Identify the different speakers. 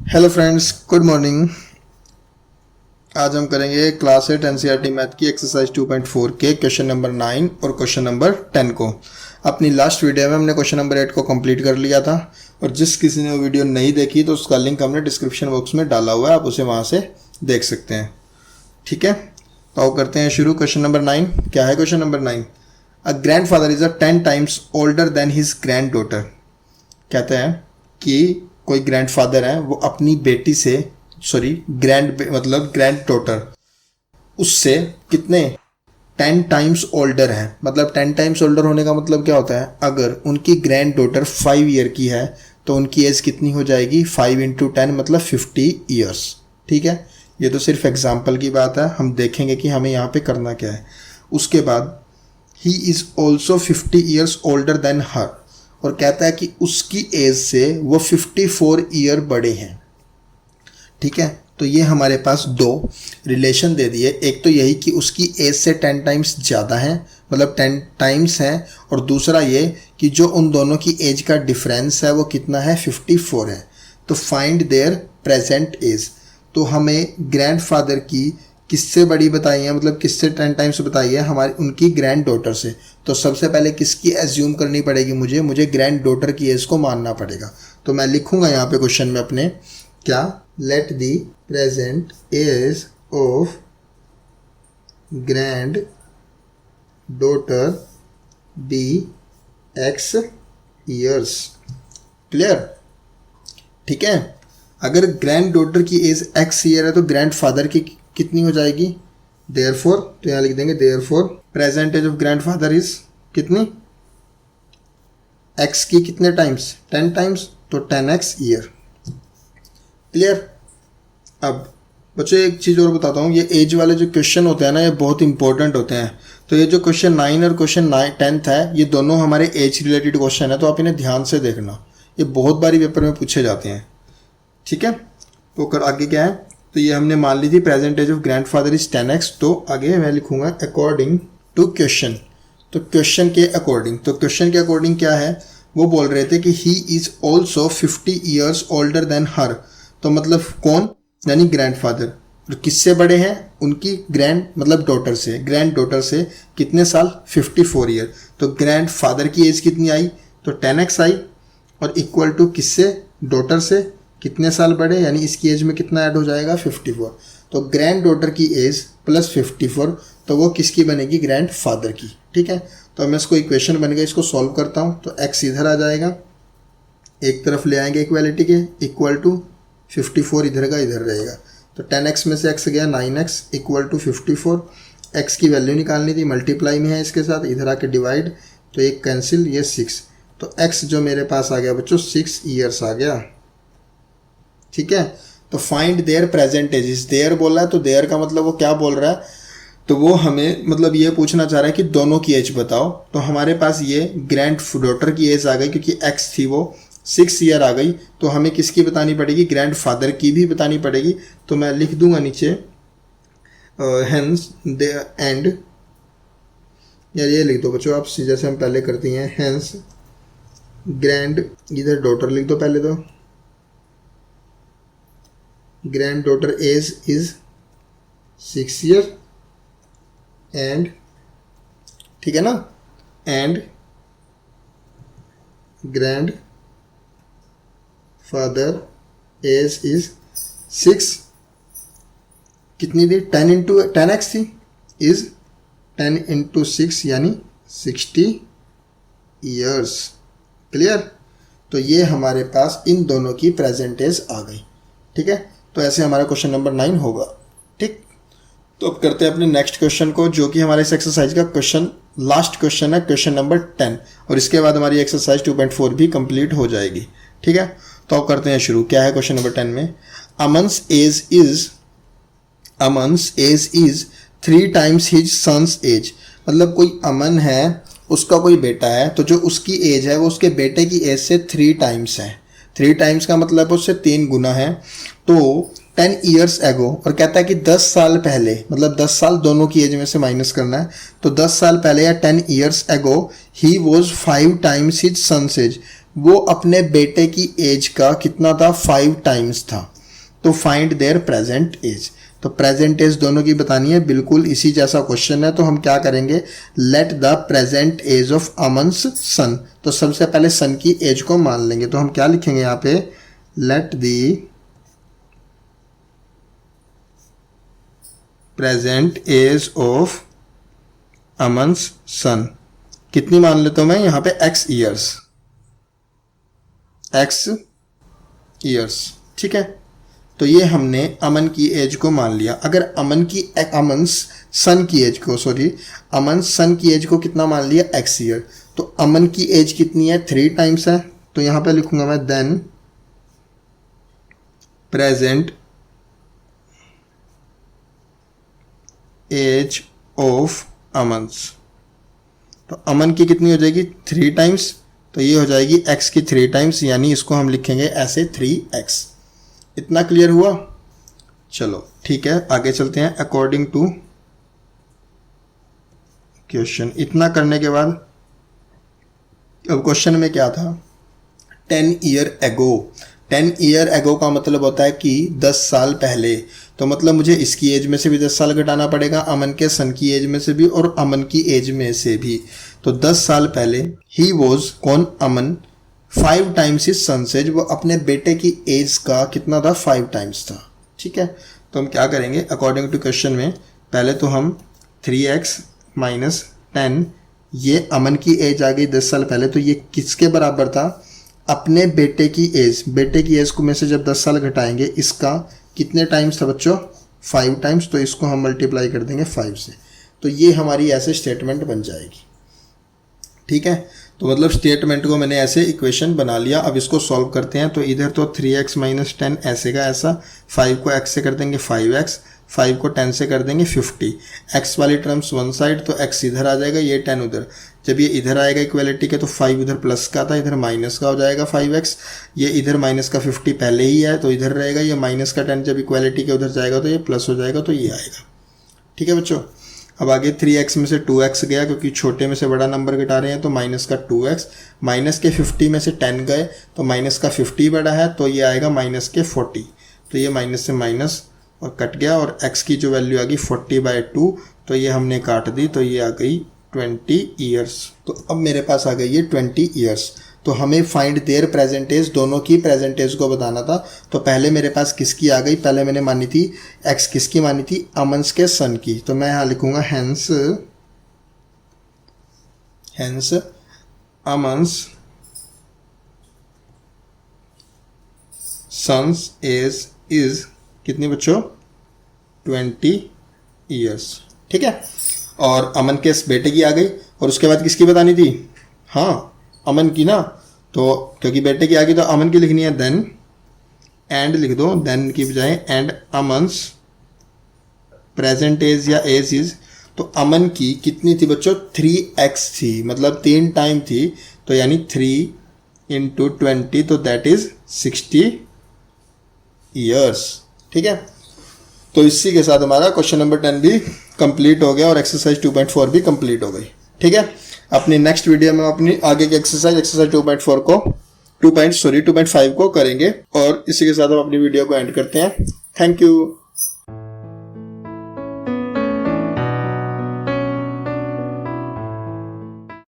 Speaker 1: Hello friends, good morning. आज हम करेंगे क्लास 8 एनसीईआरटी मैथ की एक्सरसाइज 2.4 के क्वेश्चन नंबर 9 और क्वेश्चन नंबर 10 को। अपनी लास्ट वीडियो में हमने क्वेश्चन नंबर 8 को कंप्लीट कर लिया था और जिस किसी ने वो वीडियो नहीं देखी तो उसका लिंक हमने डिस्क्रिप्शन बॉक्स में डाला हुआ है, आप उसे वहाँ से देख सकते हैं। ठीक है, तो आओ करते हैं शुरू। क्वेश्चन नंबर 9 क्या है? Question number 9, a grand father is 10 times older than his grand daughter. कहते हैं कि कोई ग्रैंड फादर है, वो अपनी बेटी से ग्रैंड डॉटर उससे कितने 10 टाइम्स ओल्डर है। मतलब 10 टाइम्स ओल्डर होने का मतलब क्या होता है? अगर उनकी ग्रैंड डॉटर 5 ईयर की है तो उनकी एज कितनी हो जाएगी? 5 × 10 मतलब 50 ईयर्स। ठीक है, ये तो सिर्फ एग्जाम्पल की बात है, हम देखेंगे कि हमें यहाँ पे करना क्या है। उसके बाद he is also 50 years older than her, और कहता है कि उसकी एज से वो 54 ईयर बड़े हैं। ठीक है, तो ये हमारे पास दो रिलेशन दे दिए। एक तो यही कि उसकी एज से 10 टाइम्स ज़्यादा है, मतलब 10 टाइम्स है, और दूसरा ये कि जो उन दोनों की एज का डिफरेंस है वो कितना है? 54 है। तो फाइंड देयर प्रेजेंट एज। तो हमें ग्रैंड फादर की किससे बड़ी बताई है, मतलब किससे 10 टाइम्स बताई है? हमारी उनकी ग्रैंड डॉटर से। तो सबसे पहले किसकी एज्यूम करनी पड़ेगी? मुझे ग्रैंड डॉटर की एज को मानना पड़ेगा। तो मैं लिखूंगा यहाँ पे क्वेश्चन में अपने क्या, let the present age of granddaughter be X years. Clear? ठीक है, अगर ग्रैंड डॉटर की एज X ईयर है तो ग्रैंड फादर की कितनी हो जाएगी? देयरफॉर, तो यहाँ लिख देंगे therefore present age of grand father is कितनी? X की कितने टाइम्स? 10 टाइम्स, तो 10X ईयर। क्लियर? अब बच्चों एक चीज़ और बताता हूँ, ये एज वाले जो क्वेश्चन होते हैं ना, ये बहुत इंपॉर्टेंट होते हैं। तो ये जो क्वेश्चन 9 और क्वेश्चन 10th है, ये दोनों हमारे एज रिलेटेड क्वेश्चन है, तो आप इन्हें ध्यान से देखना, ये बहुत बारी पेपर में पूछे जाते हैं। ठीक है, तो कर आगे क्या है? तो ये हमने मान ली थी present age of grand father is 10X। तो आगे मैं लिखूंगा अकॉर्डिंग टू क्वेश्चन। तो क्वेश्चन के अकॉर्डिंग, तो क्वेश्चन के अकॉर्डिंग क्या है? वो बोल रहे थे कि he is also 50 years older than her. तो मतलब कौन? यानी ग्रैंड फादर। तो किससे बड़े हैं? उनकी डॉटर से। ग्रैंड डॉटर से कितने साल? 54 ईयर। तो ग्रैंड फादर की एज कितनी आई? तो 10X आई, और इक्वल टू किससे? डॉटर से कितने साल बड़े, यानी इसकी एज में कितना ऐड हो जाएगा? 54। तो ग्रैंड डॉटर की एज प्लस 54, तो वो किसकी बनेगी? ग्रैंड फादर की। ठीक है, तो मैं इसको इक्वेशन बन गया, इसको सॉल्व करता हूँ। तो x इधर आ जाएगा, एक तरफ ले आएंगे इक्वालिटी के, इक्वल टू 54 इधर का इधर रहेगा। तो 10X में से x गया 9X इक्वल टू 54। x की वैल्यू निकालनी थी, मल्टीप्लाई में है इसके साथ, इधर आके डिवाइड, तो एक कैंसिल, ये 6। तो x जो मेरे पास आ गया बच्चों 6 ईयर्स आ गया। ठीक है, तो find their present age. Their बोला है तो देयर का मतलब वो क्या बोल रहा है? तो वो हमें मतलब ये पूछना चाह रहा है कि दोनों की एज बताओ। तो हमारे पास ये ग्रैंड डॉटर की एज आ गई, क्योंकि X थी वो 6 ईयर आ गई। तो हमें किसकी बतानी पड़ेगी? ग्रैंड फादर की भी बतानी पड़ेगी। तो मैं लिख दूंगा नीचे हेंस दे एंड, यार ये लिख दो बच्चों आप, जैसे हम पहले करती हैं, हेंस ग्रैंड, इधर डॉटर लिख दो पहले, तो granddaughter age is 6 year and, ठीक है ना, and grandfather age is 6, कितनी थी? 10X थी, इज 10 × 6 यानी 60 ईयर्स। क्लियर? तो ये हमारे पास इन दोनों की प्रेजेंट एज आ गई। ठीक है, तो ऐसे हमारा क्वेश्चन नंबर 9 होगा। ठीक, तो अब करते हैं अपने नेक्स्ट क्वेश्चन को, जो कि हमारे इस एक्सरसाइज का लास्ट क्वेश्चन है, क्वेश्चन नंबर 10, और इसके बाद हमारी एक्सरसाइज 2.4 भी कंप्लीट हो जाएगी। ठीक है, तो अब करते हैं शुरू। क्या है क्वेश्चन नंबर 10 में? Aman's age is 3 times his sons age. मतलब कोई अमन है, उसका कोई बेटा है, तो जो उसकी एज है वो उसके बेटे की एज से 3 टाइम्स है। 3 टाइम्स का मतलब उससे 3 गुना है। तो 10 ईयर्स एगो, और कहता है कि 10 साल पहले, मतलब 10 साल दोनों की एज में से माइनस करना है। तो 10 साल पहले या 10 years ago he was 5 times his sons age. वो अपने बेटे की एज का कितना था? 5 टाइम्स था। तो फाइंड देयर प्रेजेंट एज। तो प्रेजेंट एज दोनों की बतानी है, बिल्कुल इसी जैसा क्वेश्चन है। तो हम क्या करेंगे, let the present age of Aman's son. तो सबसे पहले सन की एज को मान लेंगे। तो हम क्या लिखेंगे यहाँ पे, let the present age of Aman's son कितनी मान लेता हूं मैं यहाँ पे, x ईयर्स, ठीक है। तो ये हमने अमन की एज को मान लिया। अगर अमन्स सन की एज को कितना मान लिया, x ईयर। तो अमन की एज कितनी है, 3 टाइम्स है। तो यहां पे लिखूंगा मैं देन प्रेजेंट एज ऑफ अमन्स। तो अमन की कितनी हो जाएगी, 3 टाइम्स। तो ये हो जाएगी x की 3 टाइम्स, यानी इसको हम लिखेंगे ऐसे 3x। इतना क्लियर हुआ। चलो ठीक है, आगे चलते हैं। अकॉर्डिंग टू क्वेश्चन, इतना करने के बाद अब क्वेश्चन में क्या था, 10 ईयर एगो। 10 ईयर एगो का मतलब होता है कि 10 साल पहले। तो मतलब मुझे इसकी एज में से भी 10 साल घटाना पड़ेगा, अमन के सन की एज में से भी और अमन की एज में से भी। तो 10 साल पहले ही वॉज, कौन, अमन, 5 टाइम्स हिज सन्स एज। वो अपने बेटे की एज का कितना था, 5 टाइम्स था, ठीक है। तो हम क्या करेंगे, अकॉर्डिंग टू क्वेश्चन में पहले तो हम 3x माइनस 10, ये अमन की एज आ गई 10 साल पहले। तो ये किसके बराबर था, अपने बेटे की एज। बेटे की एज को में से जब 10 साल घटाएंगे, इसका कितने टाइम्स था बच्चों, 5 टाइम्स। तो इसको हम मल्टीप्लाई कर देंगे 5 से। तो ये हमारी ऐसे स्टेटमेंट बन जाएगी, ठीक है। तो मतलब स्टेटमेंट को मैंने ऐसे इक्वेशन बना लिया। अब इसको सॉल्व करते हैं। तो इधर तो 3x माइनस 10 ऐसे का ऐसा, 5 को x से कर देंगे 5x, 5 को 10 से कर देंगे 50। x वाली टर्म्स वन साइड, तो x इधर आ जाएगा, ये 10 उधर। जब ये इधर आएगा इक्वलिटी के, तो 5 उधर प्लस का था, इधर माइनस का हो जाएगा 5x। ये इधर माइनस का 50 पहले ही है, तो इधर रहेगा। ये माइनस का 10 जब इक्वलिटी के उधर जाएगा तो ये प्लस हो जाएगा, तो ये आएगा, ठीक है बच्चों। अब आगे 3x में से 2x गया, क्योंकि छोटे में से बड़ा नंबर घटा रहे हैं, तो माइनस का 2x। माइनस के 50 में से 10 गए, तो माइनस का 50 बड़ा है, तो ये आएगा माइनस के 40। तो ये माइनस से माइनस और कट गया, और x की जो वैल्यू आ गई 40/2, तो ये हमने काट दी, तो ये आ गई 20 ईयर्स। तो अब मेरे पास आ गई ये 20 ईयर्स। तो हमें फाइंड देयर प्रेजेंट एज, दोनों की प्रेजेंट एज को बताना था। तो पहले मेरे पास किसकी आ गई, पहले मैंने मानी थी x, किसकी मानी थी, अमन्स के सन की। तो मैं यहाँ लिखूंगा हेंस अमन्स सन्स एज इज कितनी बच्चों, 20 ईयर्स, ठीक है। और अमन के बेटे की आ गई, और उसके बाद किसकी बतानी थी, हाँ अमन की ना। तो क्योंकि बेटे की आ गई तो अमन की लिखनी है, देन एंड लिख दो, देन की बजाय एंड अमन्स प्रेजेंट एज या एज इज। तो अमन की कितनी थी बच्चों, 3x थी, मतलब 3 टाइम थी। तो यानी 3 × 20, तो दैट इज 60 ईयर्स, ठीक है। तो इसी के साथ हमारा क्वेश्चन नंबर 10 भी कंप्लीट हो गया और एक्सरसाइज 2.4 भी कंप्लीट हो गई, ठीक है। अपनी नेक्स्ट वीडियो में अपनी आगे की एक्सरसाइज 2.4 को 2.5 को करेंगे। और इसी के साथ हम अपनी वीडियो को एंड करते हैं। Thank you.